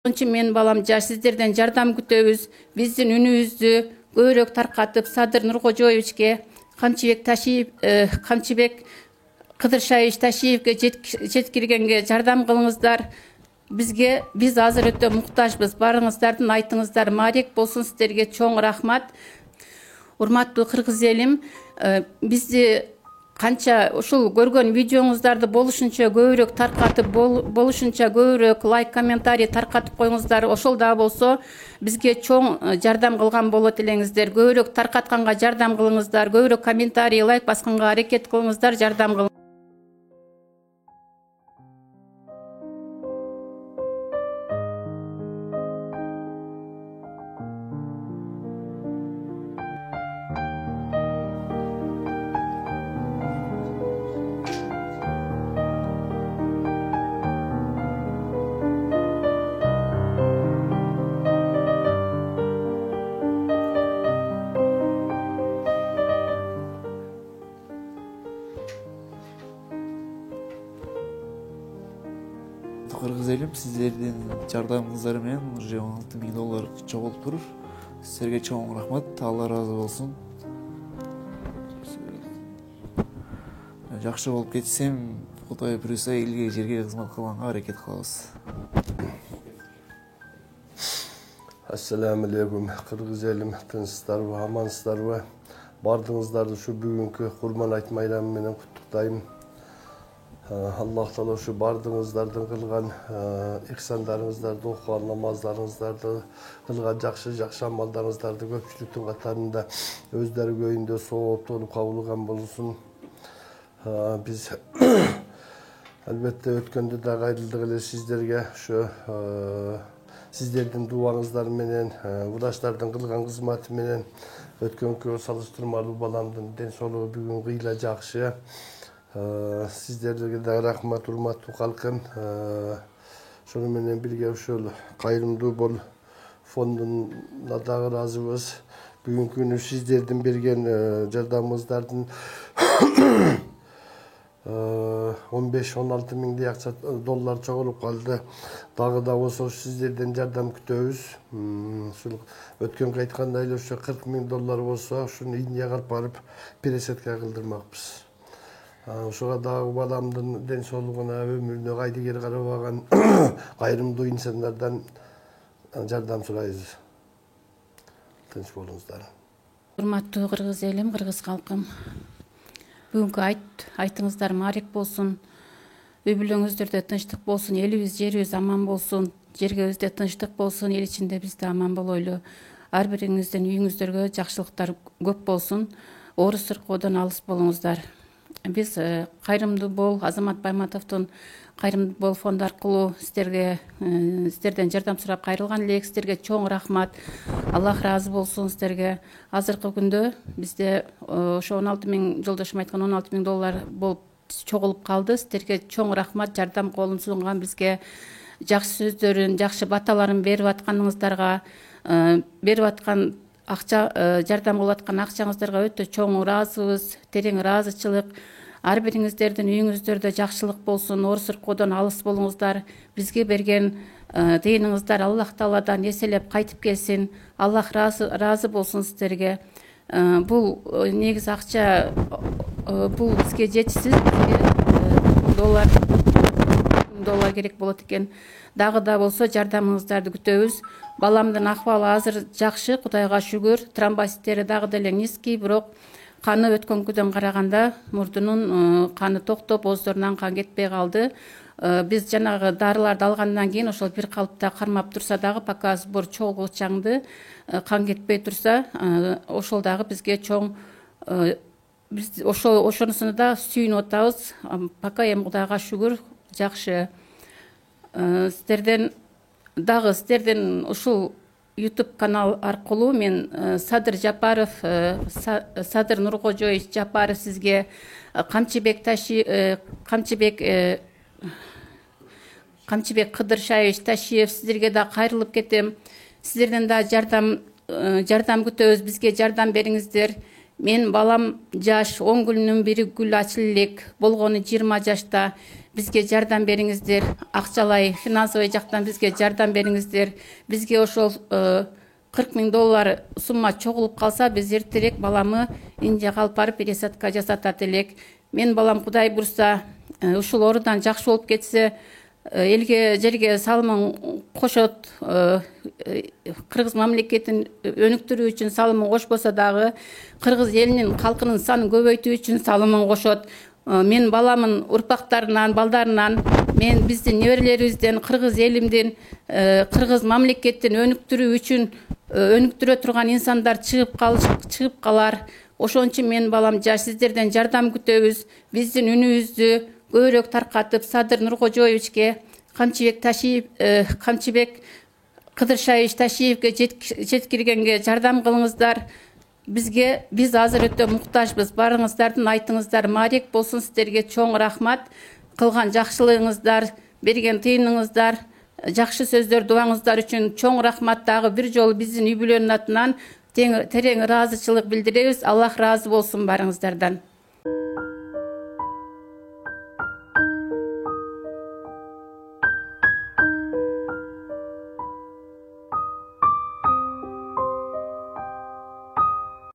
Onun men balam жаш, сиздерден жардам күтөбүз. Биздин үнүбүздү көбүрөөк таркатып, Садыр Нуркожоевичке, Камчыбек Кыдыршаевич Ташиевке жеткиргенге жардам кылыңыздар. Биз азыр өтө муктажбыз. Барыңыздардын айтыңыздар маарек болсун. Сиздерге чоң рахмат. Урматтуу кыргыз элим, бизди канча ушул көргөн видеоңуздарды болушунча көбүрөөк таркатып, болушунча көбүрөөк лайк, комментарий таркатып коюңуздар. Ошол да болсо бизге чоң жардам кылган болот элеңиздер. Көбүрөөк таркатканга жардам кылыңыздар, көбүрөөк комментарий, лайк басканга аракет кылыңыздар, жардам кылыңыздар. Кыргыз элим, сиздердин жардамыңыздар менен уже $16.000 чогулуп турур. Силерге чоң рахмат, Алла разы болсун. Жакшы болуп кетсем, Кудай буюрса элге, жерге кызмат кылганга аракет кылабыз. Assalamu alaikum, Kırgız elim, tınçsızlarбы, amansızlarбы. Bardığınızlarda şu bugünkü kurban ayt bayramı menen kutuktayım. Allah Taala şu bardığınızlardan kılgan ihsanlarınızlarda, okuyan namazlarınızlarda, kılgan jakşı amallarınızlarda köpçülüktün katarında özleri göğünde soğup olup kabulgan bulunsun. Biz elbette ötkende de gayrıldık ile sizlerge şu sizlerden duanızlar menen, uğraşlardan kılgan kızmatı menen ötkönkü salıştırmalı balamdın den soluğu bugün gıyla jakşı. Sizlerge de rahmat, hurmatlı halkım. Şunu menen birge uşul Kayrımdуу Bol fonduna da razıyız. Bugünkü günü sizlerden bergen jardamыңыздардын 15-16 mingdей акча доллар чогулуп калды. Дагы да болсо сиздерден жардам күтөбүз. Ушул өткөнгө айткандай эле ошо $40.000 болсо, ушуну Индияга алып барып пересадка кылдырмакпыз. Ошого дагы баламдын ден соолугуна, өмүрүнө кайдыгер карабаган кайрымдуу инсандардан жардам сурайбыз. Тынч болуңуздар. Урматтуу кыргыз элим, кыргыз калкым. Бүгүнкү айтыңыздар маарек болсун. Үй бүлөңүздөрдө тынчтык болсун, элибиз, жерибиз аман болсун, жергебизде тынчтык болсун, эл ичинде биз да аман болойлу. Ар бириңиздин үйүңүздөргө жакшылыктар көп болсун. Орус сыркоодон алыс болуңуздар. Biz Kayrımdуу Bol, Азамат Байматовдун Kayrımdуу Bol фонду аркылуу сиздерден жардам сурап кайрылган элек. Сиздерге чоң рахмат. Аллах разы болсун сиздерге. Азыркы күндө бизде ошо 16.000, жолдошум айткан $16.000 болуп чогулуп калды. Сиздерге чоң рахмат, жардам колун сунган, бизге жакшы сөздөрүн, жакшы баталарын берип атканыңыздарга, берип аткан акча, жардам кылып аткан акчаңыздарга өтө чоң ыраазыбыз, терең ыраазычылык. Ар бириңиздердин үйүңүздөрдө жакшылык болсун, Орус сыркоодон алыс болуңуздар. Бизге берген тыйыныңыздар Аллах Тааладан эселеп кайтып келсин. Аллах разы болсун сиздерге. Бул негизи акча, бул бизге жетишсиз. $10.000 керек болот экен. Дагы да болсо жардамыңыздарды күтөбүз. Баламдын акыбалы азыр жакшы, Кудайга шүгүр. Тромбоциттери дагы деле низкий, бирок каны өткөнкүдөн караганда мурдунун каны токтоп, ооздорунан кан кетпей калды. Биз жанагы дарыларды алгандан кийин ошол бир калыпта кармап турса дагы, пока сбор чогулчаңды, кан кетпей турса, ошол дагы бизге чоң, биз ошонусуна да сүйүнүп атабыз. Пока эми Кудайга шүгүр, жакшы. Сиздерден ушул YouTube канал аркылуу мен Садыр Жапаров, Садыр Нуркожоевич Жапаров сизге, Камчыбек Кыдыршаевич Ташиев сиздерге да кайрылып кетем. Сиздерден да жардам күтөбүз, бизге жардам бериңиздер. Мен балам жаш, 10 күнүнүн бири гүл ачыл элек, болгону 20 жашта. бизге жардам бериңиздер, акчалай, финансовый жактан бизге жардам бериңиздер. Бизге ошол $40,000 сумма чогулуп калса, биз эртерээк баламы Индияга алып барып пересадка жасатат элек. Мен балам Кудай бурса ушул оорудан жакшы болуп кетсе, элге жерге салымын кошот, кыргыз мамлекетин өнүктүрүү үчүн салымын кошпосо дагы кыргыз элинин калкынын санын көбөйтүү үчүн салымын кошот. Мен баламын урпактарынан, балдарынан, мен биздин неберелерибизден, кыргыз элимдин, кыргыз мамлекетин өнүктүрүү үчүн өнүктүрө турган инсандар чыгып калар. Ошон үчүн мен балам сиздерден жардам күтөбүз. Биздин үнүбүздү көбүрөөк таркатып, Садыр Нуркожоевичке, Камчыбек Кыдыршаевич Ташиевге жеткиргенге жардам кылыңыздар. Биз азыр өтө муктажбыз. Барыңыздардын айтыңыздар маарек болсун. Сиздерге чоң рахмат. Кылган жакшылыгыңыздар, берген тыйыныңыздар, жакшы сөздөр, дуаңыздар үчүн чоң рахмат. Дагы бир жолу биздин үй бүлөнүн атынан терең ыраазычылык билдиребиз. Аллах ыраазы болсун барыңыздардан.